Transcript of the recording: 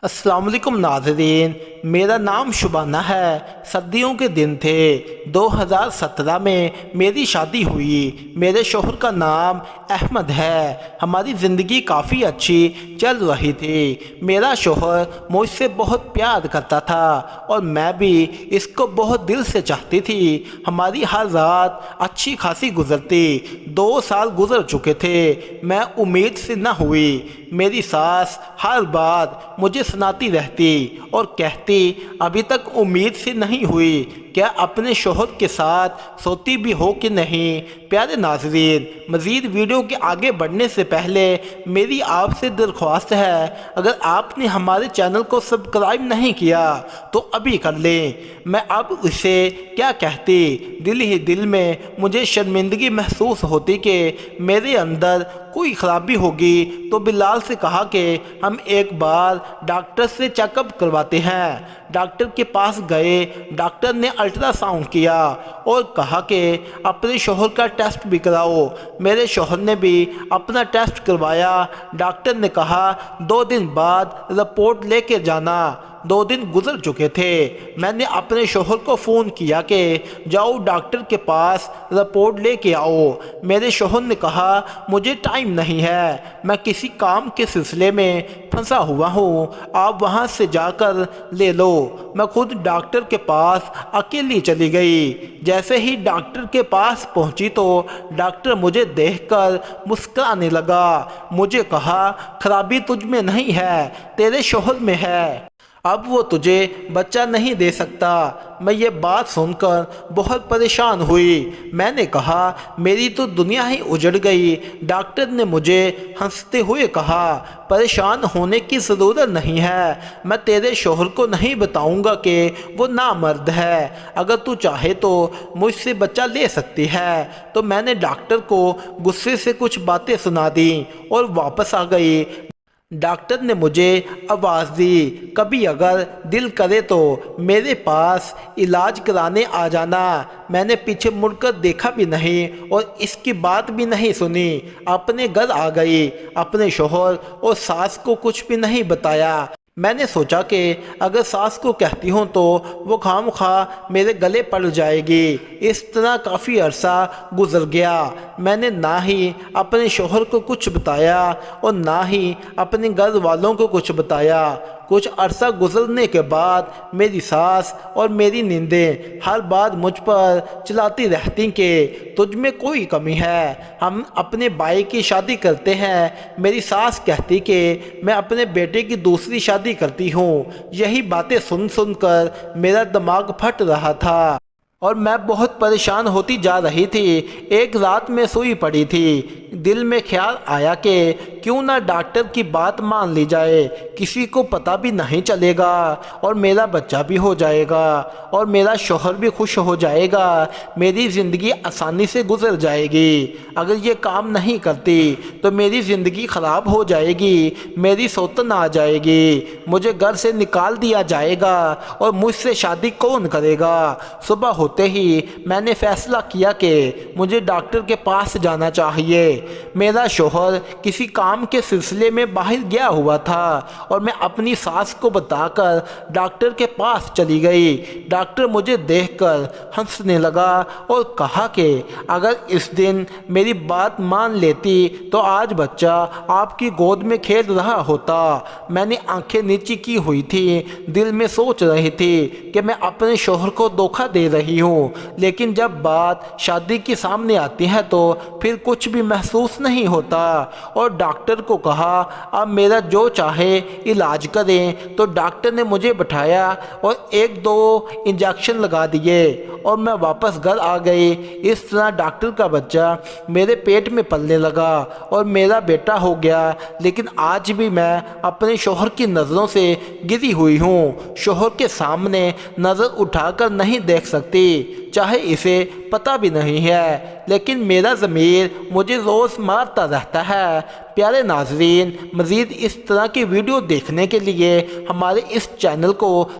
अस्सलाम वालेकुम नाज़रीन, मेरा नाम शुबाना है। सर्दियों के दिन थे। 2017 में मेरी शादी हुई। मेरे शोहर का नाम अहमद है। हमारी ज़िंदगी काफ़ी अच्छी चल रही थी। मेरा शोहर मुझसे बहुत प्यार करता था और मैं भी इसको बहुत दिल से चाहती थी। हमारी हर रात अच्छी खासी गुजरती। 2 साल गुजर चुके थे। मैं उम्मीद से न हुई। मेरी सास हर बार मुझे सुनाती रहती और कहती अभी तक उम्मीद से नहीं हुई, क्या अपने शोहर के साथ सोती भी हो कि नहीं। प्यारे नाज़रीन, मज़ीद वीडियो के आगे बढ़ने से पहले मेरी आपसे दरख्वास्त है, अगर आपने हमारे चैनल को सब्सक्राइब नहीं किया तो अभी कर लें। मैं अब उसे क्या कहती, दिल ही दिल में मुझे शर्मिंदगी महसूस होती कि मेरे अंदर कोई ख़राबी होगी तो बिलाल से कहा कि हम एक बार डॉक्टर से चेकअप करवाते हैं। डॉक्टर के पास गए। डॉक्टर ने अल्ट्रासाउंड किया और कहा कि अपने शोहर का टेस्ट भी कराओ। मेरे शोहर ने भी अपना टेस्ट करवाया। डॉक्टर ने कहा 2 दिन बाद रिपोर्ट लेके जाना। 2 दिन गुजर चुके थे। मैंने अपने शोहर को फ़ोन किया कि जाओ डॉक्टर के पास रिपोर्ट लेके आओ। मेरे शोहर ने कहा मुझे टाइम नहीं है, मैं किसी काम के सिलसिले में फंसा हुआ हूँ, आप वहाँ से जाकर ले लो। मैं खुद डॉक्टर के पास अकेली चली गई। जैसे ही डॉक्टर के पास पहुँची तो डॉक्टर मुझे देखकर मुस्कुराने लगा। मुझे कहा खराबी तुझ में नहीं है, तेरे शोहर में है। अब वो तुझे बच्चा नहीं दे सकता। मैं ये बात सुनकर बहुत परेशान हुई। मैंने कहा मेरी तो दुनिया ही उजड़ गई। डॉक्टर ने मुझे हंसते हुए कहा परेशान होने की ज़रूरत नहीं है, मैं तेरे शोहर को नहीं बताऊंगा कि वो नामर्द है। अगर तू चाहे तो मुझसे बच्चा ले सकती है। तो मैंने डॉक्टर को गुस्से से कुछ बातें सुना दी और वापस आ गई। डॉक्टर ने मुझे आवाज़ दी कभी अगर दिल करे तो मेरे पास इलाज कराने आ जाना। मैंने पीछे मुड़कर देखा भी नहीं और इसकी बात भी नहीं सुनी। अपने घर आ गई। अपने शोहर और सास को कुछ भी नहीं बताया। मैंने सोचा कि अगर सास को कहती हूँ तो वो खामखा मेरे गले पड़ जाएगी। इस तरह काफ़ी अरसा गुजर गया। मैंने ना ही अपने शोहर को कुछ बताया और ना ही अपने घर वालों को कुछ बताया। कुछ अरसा गुजरने के बाद मेरी सास और मेरी नींदें हर बार मुझ पर चलाती रहती कि तुझ में कोई कमी है, हम अपने भाई की शादी करते हैं। मेरी सास कहती कि मैं अपने बेटे की दूसरी शादी करती हूँ। यही बातें सुन सुनकर मेरा दिमाग फट रहा था और मैं बहुत परेशान होती जा रही थी। एक रात में सोई पड़ी थी। दिल में ख्याल आया कि क्यों ना डॉक्टर की बात मान ली जाए, किसी को पता भी नहीं चलेगा और मेरा बच्चा भी हो जाएगा और मेरा शोहर भी खुश हो जाएगा। मेरी ज़िंदगी आसानी से गुजर जाएगी। अगर ये काम नहीं करती तो मेरी ज़िंदगी ख़राब हो जाएगी, मेरी सौतन आ जाएगी, मुझे घर से निकाल दिया जाएगा और मुझसे शादी कौन करेगा। सुबह होते ही मैंने फैसला किया कि मुझे डॉक्टर के पास जाना चाहिए। मेरा शोहर किसी काम के सिलसिले में बाहर गया हुआ था और मैं अपनी सास को बताकर डॉक्टर के पास चली गई। डॉक्टर मुझे देखकर हंसने लगा और कहा कि अगर इस दिन मेरी बात मान लेती तो आज बच्चा आपकी गोद में खेल रहा होता। मैंने आंखें नीची की हुई थी। दिल में सोच रही थी कि मैं अपने शोहर को धोखा दे रही हूँ, लेकिन जब बात शादी के सामने आती है तो फिर कुछ भी महसूस नहीं होता। और डॉक्टर को कहा अब मेरा जो चाहे इलाज करें। तो डॉक्टर ने मुझे बिठाया और 1-2 इंजेक्शन लगा दिए और मैं वापस घर आ गई। इस तरह डॉक्टर का बच्चा मेरे पेट में पलने लगा और मेरा बेटा हो गया। लेकिन आज भी मैं अपने शोहर की नज़रों से गिरी हुई हूँ। शोहर के सामने नज़र उठाकर नहीं देख सकती, चाहे इसे पता भी नहीं है, लेकिन मेरा ज़मीर मुझे रोज़ मारता रहता है। प्यारे नाज़रीन, मज़ीद इस तरह की वीडियो देखने के लिए हमारे इस चैनल को